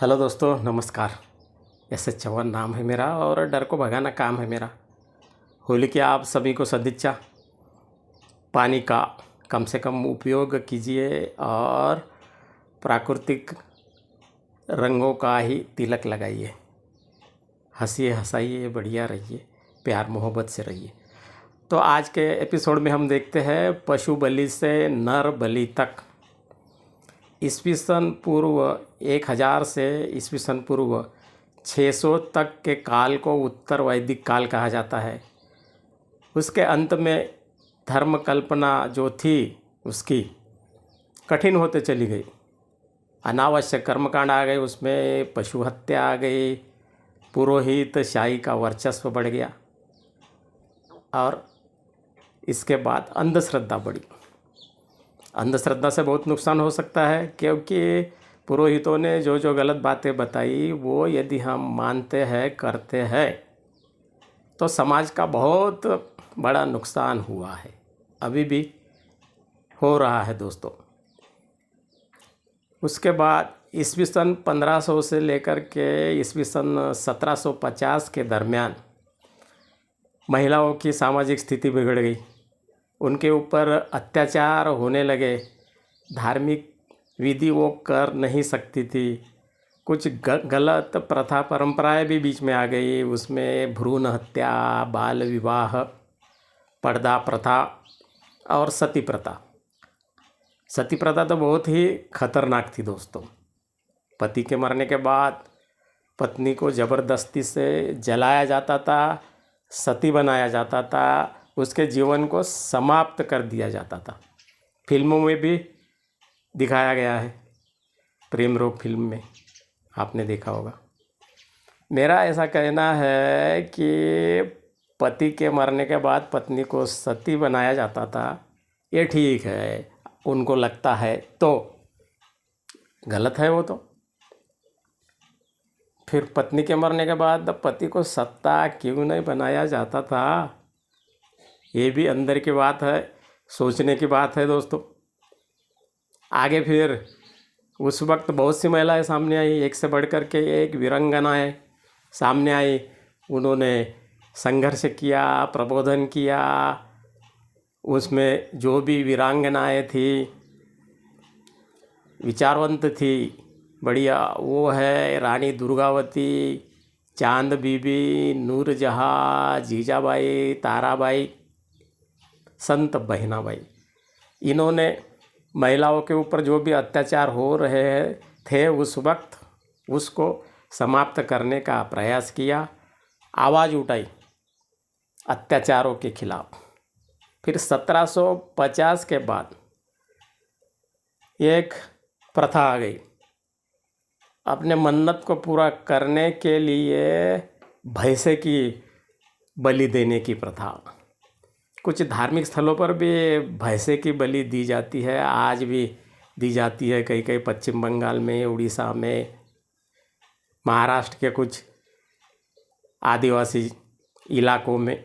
Hello दोस्तों, नमस्कार। S Chauhan नाम है मेरा और डर को भगाना काम है मेरा। होली की आप सभी को सदिच्छा। पानी का कम से कम उपयोग कीजिए और प्राकृतिक रंगों का ही तिलक लगाइए। हंसिए, हंसाइए, बढ़िया रहिए, प्यार मोहब्बत से रहिए। तो आज के एपिसोड में हम देखते हैं पशु बलि से नर बलि तक। ईस्वी सन पूर्व 1000 से ईस्वी सन पूर्व 600 तक के काल को उत्तर वैदिक काल कहा जाता है। उसके अंत में धर्म कल्पना जो थी उसकी कठिन होते चली गई। अनावश्यक कर्मकांड आ गए, उसमें पशु हत्या आ गई, पुरोहित शाही का वर्चस्व बढ़ गया और इसके बाद अंधश्रद्धा बढ़ी। अंधश्रद्धा से बहुत नुकसान हो सकता है, क्योंकि पुरोहितों ने जो जो गलत बातें बताई वो यदि हम मानते हैं, करते हैं, तो समाज का बहुत बड़ा नुकसान हुआ है, अभी भी हो रहा है दोस्तों। उसके बाद ईस्वी सन 1500 से लेकर के ईस्वी सन 1750 के दरमियान महिलाओं की सामाजिक स्थिति बिगड़ गई। उनके ऊपर अत्याचार होने लगे। धार्मिक विधि वो कर नहीं सकती थी। कुछ गलत प्रथा परंपराएं भी बीच में आ गई। उसमें भ्रूण हत्या, बाल विवाह, पर्दा प्रथा और सती प्रथा। सती प्रथा तो बहुत ही खतरनाक थी दोस्तों। पति के मरने के बाद पत्नी को ज़बरदस्ती से जलाया जाता था, सती बनाया जाता था, उसके जीवन को समाप्त कर दिया जाता था। फिल्मों में भी दिखाया गया है। प्रेम रोग फिल्म में आपने देखा होगा। मेरा ऐसा कहना है कि पति के मरने के बाद पत्नी को सती बनाया जाता था, ये ठीक है, उनको लगता है तो गलत है वो तो। फिर पत्नी के मरने के बाद पति को सत्ता क्यों नहीं बनाया जाता था, ये भी अंदर की बात है, सोचने की बात है दोस्तों। आगे फिर उस वक्त बहुत सी महिलाएं सामने आई, एक से बढ़ कर के एक वीरांगनाएं सामने आई। उन्होंने संघर्ष किया, प्रबोधन किया। उसमें जो भी वीरांगनाएं थी, विचारवंत थी, बढ़िया, वो है रानी दुर्गावती, चांद बीबी, नूरजहाँ, जीजाबाई, ताराबाई, संत बहिनाबाई। इन्होंने महिलाओं के ऊपर जो भी अत्याचार हो रहे थे उस वक्त, उसको समाप्त करने का प्रयास किया, आवाज़ उठाई अत्याचारों के खिलाफ। फिर 1750 के बाद एक प्रथा आ गई। अपने मन्नत को पूरा करने के लिए भैंसे की बलि देने की प्रथा। कुछ धार्मिक स्थलों पर भी भैंसे की बलि दी जाती है, आज भी दी जाती है। कई कई पश्चिम बंगाल में, उड़ीसा में, महाराष्ट्र के कुछ आदिवासी इलाकों में,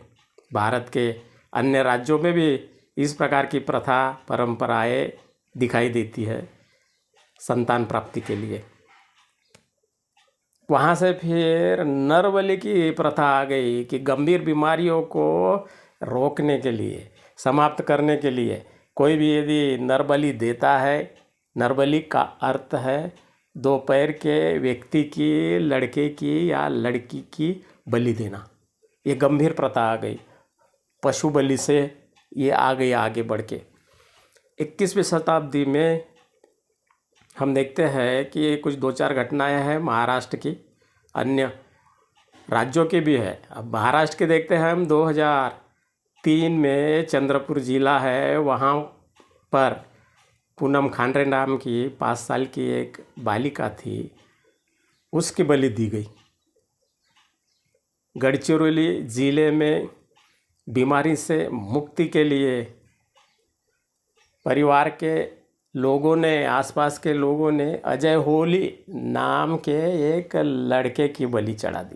भारत के अन्य राज्यों में भी इस प्रकार की प्रथा परंपराएं दिखाई देती है संतान प्राप्ति के लिए। वहाँ से फिर नर बलि की प्रथा आ गई कि गंभीर बीमारियों को रोकने के लिए, समाप्त करने के लिए कोई भी यदि नर बलि देता है, नर बलि का अर्थ है 2 पैर के व्यक्ति की, लड़के की या लड़की की बलि देना। ये गंभीर प्रथा आ गई। पशु बलि से ये आ गई आगे बढ़ के। 21वीं शताब्दी में हम देखते हैं कि कुछ 2-4 घटनाएं हैं महाराष्ट्र की, अन्य राज्यों की भी है। अब महाराष्ट्र के देखते हैं हम। 2003 में चंद्रपुर जिला है, वहाँ पर पूनम खांडरे नाम की 5 साल की एक बालिका थी, उसकी बलि दी गई। गढ़चिरौली ज़िले में बीमारी से मुक्ति के लिए परिवार के लोगों ने, आसपास के लोगों ने अजय होली नाम के एक लड़के की बलि चढ़ा दी।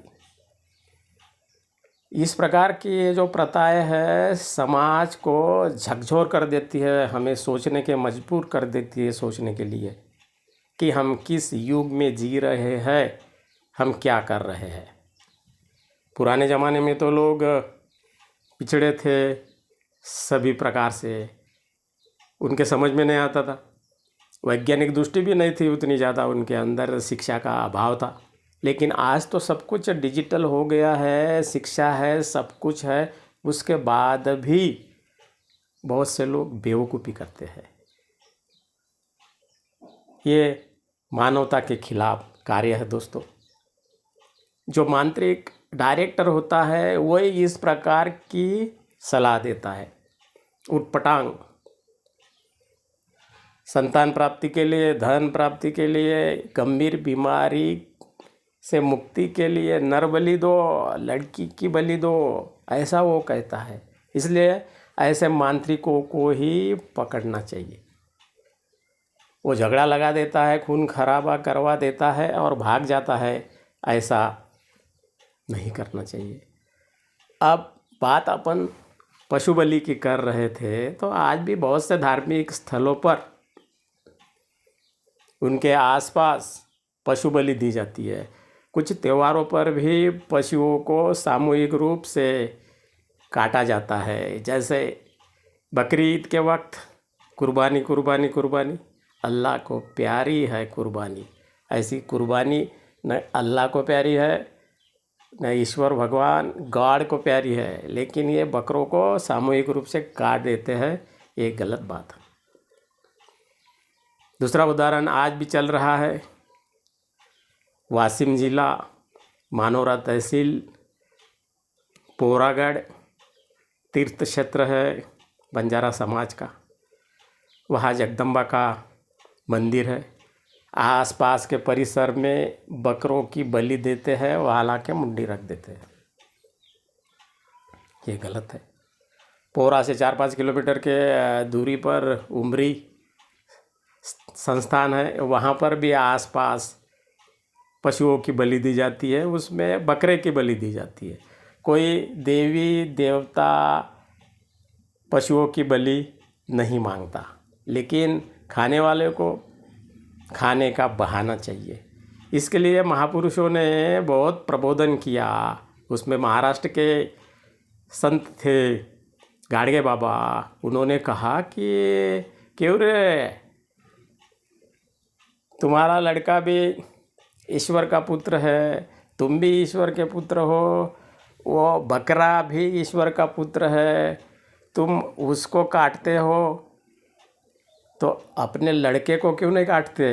इस प्रकार की ये जो प्रथाएं है समाज को झकझोर कर देती है, हमें सोचने के मजबूर कर देती है, सोचने के लिए कि हम किस युग में जी रहे हैं, हम क्या कर रहे हैं। पुराने ज़माने में तो लोग पिछड़े थे सभी प्रकार से, उनके समझ में नहीं आता था, वैज्ञानिक दृष्टि भी नहीं थी उतनी ज़्यादा, उनके अंदर शिक्षा का अभाव था। लेकिन आज तो सब कुछ डिजिटल हो गया है, शिक्षा है, सब कुछ है, उसके बाद भी बहुत से लोग बेवकूफ़ी करते हैं। ये मानवता के खिलाफ कार्य है दोस्तों। जो मांत्रिक डायरेक्टर होता है वही इस प्रकार की सलाह देता है, उटपटांग, संतान प्राप्ति के लिए, धन प्राप्ति के लिए, गंभीर बीमारी से मुक्ति के लिए नर बलि दो, लड़की की बलि दो, ऐसा वो कहता है। इसलिए ऐसे मांत्रिकों को ही पकड़ना चाहिए। वो झगड़ा लगा देता है, खून खराबा करवा देता है और भाग जाता है, ऐसा नहीं करना चाहिए। अब बात अपन पशु बलि की कर रहे थे, तो आज भी बहुत से धार्मिक स्थलों पर उनके आसपास पशु बलि दी जाती है। कुछ त्योहारों पर भी पशुओं को सामूहिक रूप से काटा जाता है। जैसे बकरी ईद के वक्त कुर्बानी कुर्बानी कुर्बानी, अल्लाह को प्यारी है कुर्बानी। ऐसी कुर्बानी न अल्लाह को प्यारी है, न ईश्वर भगवान गॉड को प्यारी है, लेकिन ये बकरों को सामूहिक रूप से काट देते हैं, ये गलत बात है। दूसरा उदाहरण आज भी चल रहा है। वासिम जिला, मानोरा तहसील, पोरागढ़ तीर्थ क्षेत्र है बंजारा समाज का। वहाँ जगदम्बा का मंदिर है। आसपास के परिसर में बकरों की बलि देते हैं, वहाँ ला के मुंडी रख देते हैं, ये गलत है। पोरा से 4-5 किलोमीटर के दूरी पर उमरी संस्थान है, वहाँ पर भी आसपास पशुओं की बलि दी जाती है, उसमें बकरे की बलि दी जाती है। कोई देवी देवता पशुओं की बलि नहीं मांगता, लेकिन खाने वाले को खाने का बहाना चाहिए। इसके लिए महापुरुषों ने बहुत प्रबोधन किया। उसमें महाराष्ट्र के संत थे गाड़गे बाबा, उन्होंने कहा कि क्यों रे, तुम्हारा लड़का भी ईश्वर का पुत्र है, तुम भी ईश्वर के पुत्र हो, वो बकरा भी ईश्वर का पुत्र है, तुम उसको काटते हो तो अपने लड़के को क्यों नहीं काटते?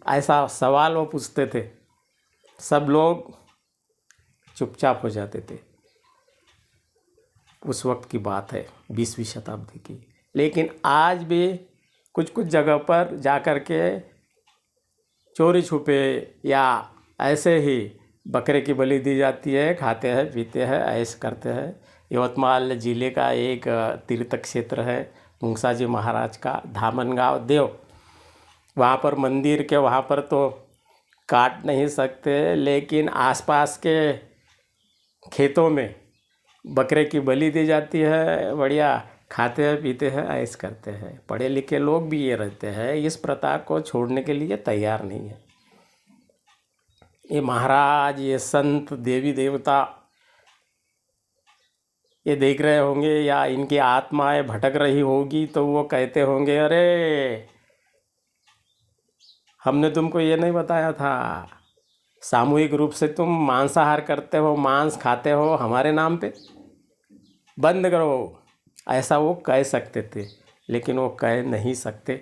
ऐसा सवाल वो पूछते थे। सब लोग चुपचाप हो जाते थे। उस वक्त की बात है, 20वीं शताब्दी की। लेकिन आज भी कुछ कुछ जगह पर जाकर के चोरी छुपे या ऐसे ही बकरे की बलि दी जाती है, खाते हैं, पीते हैं, ऐश करते हैं। यवतमाल जिले का एक तीर्थ क्षेत्र है मुंगसाजी महाराज का धामनगांव देव, वहाँ पर मंदिर के वहाँ पर तो काट नहीं सकते, लेकिन आसपास के खेतों में बकरे की बलि दी जाती है, बढ़िया खाते हैं, पीते हैं, ऐश करते हैं। पढ़े लिखे लोग भी ये रहते हैं, इस प्रथा को छोड़ने के लिए तैयार नहीं है। ये महाराज, ये संत, देवी देवता ये देख रहे होंगे या इनकी आत्माएं भटक रही होगी, तो वो कहते होंगे, अरे हमने तुमको ये नहीं बताया था, सामूहिक रूप से तुम मांसाहार करते हो, मांस खाते हो हमारे नाम पे, बंद करो। ऐसा वो कह सकते थे, लेकिन वो कह नहीं सकते,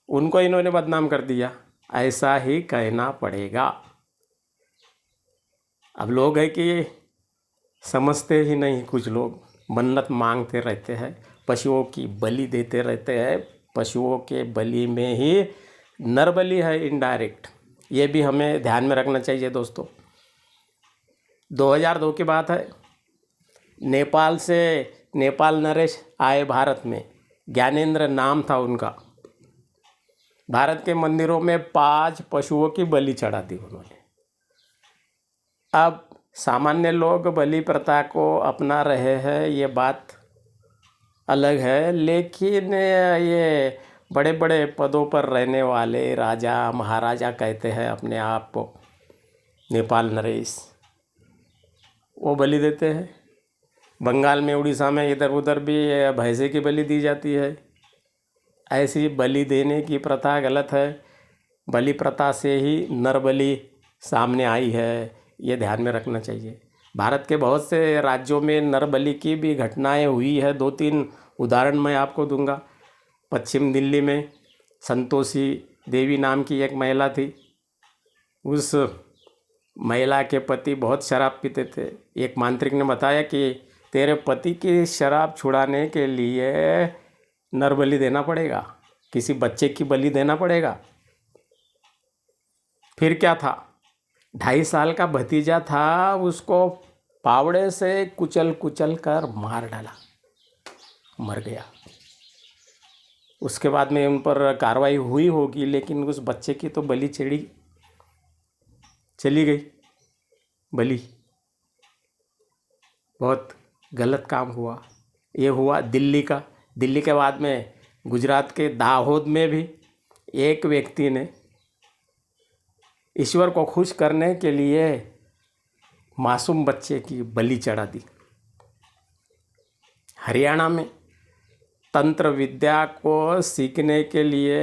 उनको इन्होंने बदनाम कर दिया। ऐसा ही कहना पड़ेगा। अब लोग है कि समझते ही नहीं, कुछ लोग मन्नत मांगते रहते हैं, पशुओं की बलि देते रहते हैं। पशुओं के बलि में ही नर बलि है इनडायरेक्ट, ये भी हमें ध्यान में रखना चाहिए दोस्तों। 2002 की बात है, नेपाल से नेपाल नरेश आए भारत में, ज्ञानेंद्र नाम था उनका। भारत के मंदिरों में 5 पशुओं की बलि चढ़ा दी उन्होंने। अब सामान्य लोग बलि प्रथा को अपना रहे हैं, ये बात अलग है, लेकिन ये बड़े बड़े पदों पर रहने वाले राजा महाराजा कहते हैं अपने आप को, नेपाल नरेश, वो बलि देते हैं। बंगाल में, उड़ीसा में, इधर उधर भी भैंसे की बलि दी जाती है। ऐसी बलि देने की प्रथा गलत है। बलि प्रथा से ही नर बलि सामने आई है, ये ध्यान में रखना चाहिए। भारत के बहुत से राज्यों में नर बलि की भी घटनाएं हुई है। 2-3 उदाहरण मैं आपको दूंगा। पश्चिम दिल्ली में संतोषी देवी नाम की एक महिला थी। उस महिला के पति बहुत शराब पीते थे। एक मांत्रिक ने बताया कि तेरे पति की शराब छुड़ाने के लिए नर बलि देना पड़ेगा, किसी बच्चे की बलि देना पड़ेगा। फिर क्या था, 2.5 साल का भतीजा था, उसको फावड़े से कुचल कुचल कर मार डाला, मर गया। उसके बाद में उन पर कार्रवाई हुई होगी, लेकिन उस बच्चे की तो बलि चली गई। बलि बहुत गलत काम हुआ। ये हुआ दिल्ली का। दिल्ली के बाद में गुजरात के दाहोद में भी एक व्यक्ति ने ईश्वर को खुश करने के लिए मासूम बच्चे की बलि चढ़ा दी। हरियाणा में तंत्र विद्या को सीखने के लिए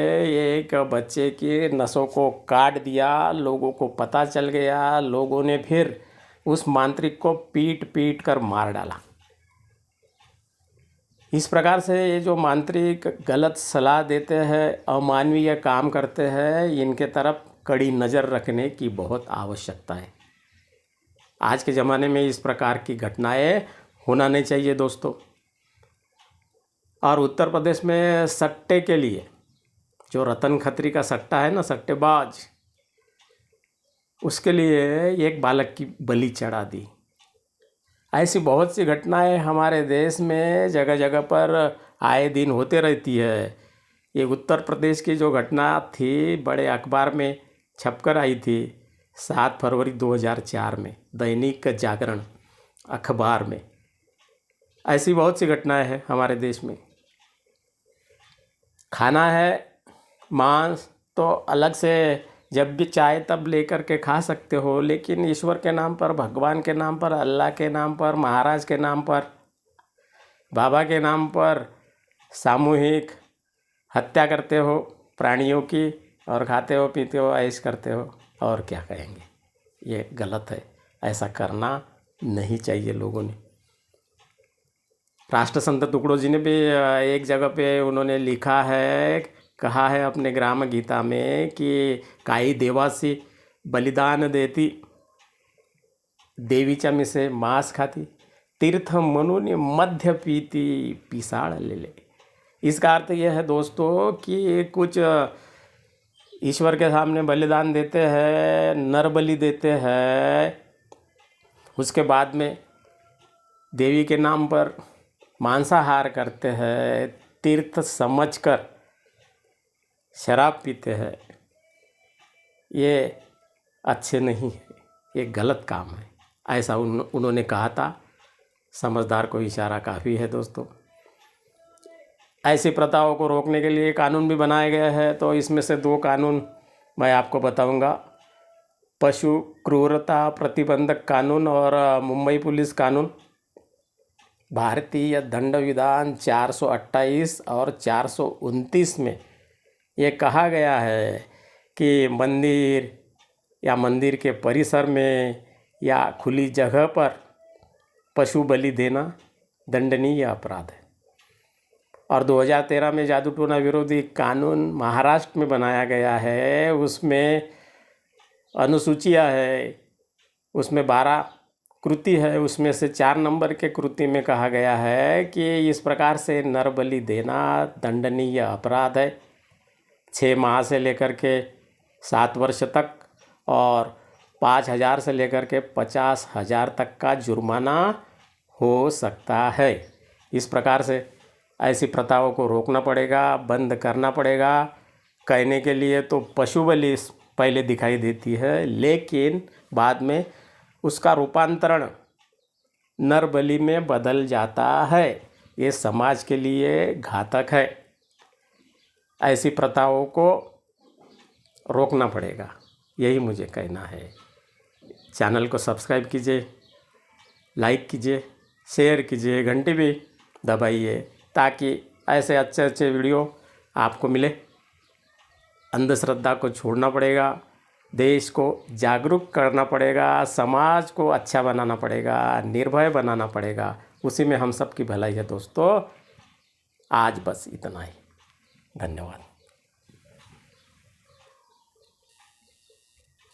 एक बच्चे की नसों को काट दिया। लोगों को पता चल गया, लोगों ने फिर उस मांत्रिक को पीट पीट कर मार डाला। इस प्रकार से ये जो मांत्रिक गलत सलाह देते हैं, अमानवीय काम करते हैं, इनके तरफ कड़ी नज़र रखने की बहुत आवश्यकता है। आज के ज़माने में इस प्रकार की घटनाएं होना नहीं चाहिए दोस्तों। और उत्तर प्रदेश में सट्टे के लिए, जो रतन खत्री का सट्टा है ना, सट्टेबाज, उसके लिए एक बालक की बलि चढ़ा दी। ऐसी बहुत सी घटनाएं हमारे देश में जगह जगह पर आए दिन होते रहती है। ये उत्तर प्रदेश की जो घटना थी, बड़े अखबार में छपकर आई थी 7 फरवरी 2004 में, दैनिक जागरण अखबार में। ऐसी बहुत सी घटनाएं हैं हमारे देश में। खाना है मांस तो अलग से जब भी चाहे तब लेकर के खा सकते हो, लेकिन ईश्वर के नाम पर, भगवान के नाम पर, अल्लाह के नाम पर, महाराज के नाम पर, बाबा के नाम पर सामूहिक हत्या करते हो प्राणियों की, और खाते हो, पीते हो, ऐश करते हो, और क्या कहेंगे। ये गलत है, ऐसा करना नहीं चाहिए लोगों ने। राष्ट्रसंत टुकड़ो जी ने भी एक जगह पे उन्होंने लिखा है, कहा है अपने ग्राम गीता में कि काही देवासी बलिदान देती, देवीच्या मिसे मांस खाती, तीर्थ म्हणून मध्य पीती, पिसाळ लेले। इसका अर्थ यह है दोस्तों कि कुछ ईश्वर के सामने बलिदान देते हैं, नर बलि देते हैं, उसके बाद में देवी के नाम पर मांसाहार करते हैं, तीर्थ समझकर शराब पीते हैं। ये अच्छे नहीं है, ये गलत काम है, ऐसा उन्होंने कहा था। समझदार को इशारा काफ़ी है दोस्तों। ऐसी प्रथाओं को रोकने के लिए कानून भी बनाए गए हैं, तो इसमें से 2 कानून मैं आपको बताऊंगा। पशु क्रूरता प्रतिबंधक कानून और मुंबई पुलिस कानून। भारतीय दंड विधान 428 और 429 में ये कहा गया है कि मंदिर या मंदिर के परिसर में या खुली जगह पर पशु बलि देना दंडनीय अपराध है। और 2013 में जादू टोना विरोधी कानून महाराष्ट्र में बनाया गया है। उसमें अनुसूचियाँ है, उसमें 12 कृति है, उसमें से 4 नंबर के कृति में कहा गया है कि इस प्रकार से नर बलि देना दंडनीय अपराध है। 6 माह से लेकर के 7 वर्ष तक और 5,000 से लेकर के 50,000 तक का जुर्माना हो सकता है। इस प्रकार से ऐसी प्रथाओं को रोकना पड़ेगा, बंद करना पड़ेगा। कहने के लिए तो पशु बलि पहले दिखाई देती है, लेकिन बाद में उसका रूपांतरण नर बलि में बदल जाता है। ये समाज के लिए घातक है। ऐसी प्रथाओं को रोकना पड़ेगा, यही मुझे कहना है। चैनल को सब्सक्राइब कीजिए, लाइक कीजिए, शेयर कीजिए, घंटी भी दबाइए ताकि ऐसे अच्छे अच्छे वीडियो आपको मिले। अंधश्रद्धा को छोड़ना पड़ेगा, देश को जागरूक करना पड़ेगा, समाज को अच्छा बनाना पड़ेगा, निर्भय बनाना पड़ेगा। उसी में हम सब की भलाई है दोस्तों। आज बस इतना ही। धन्यवाद।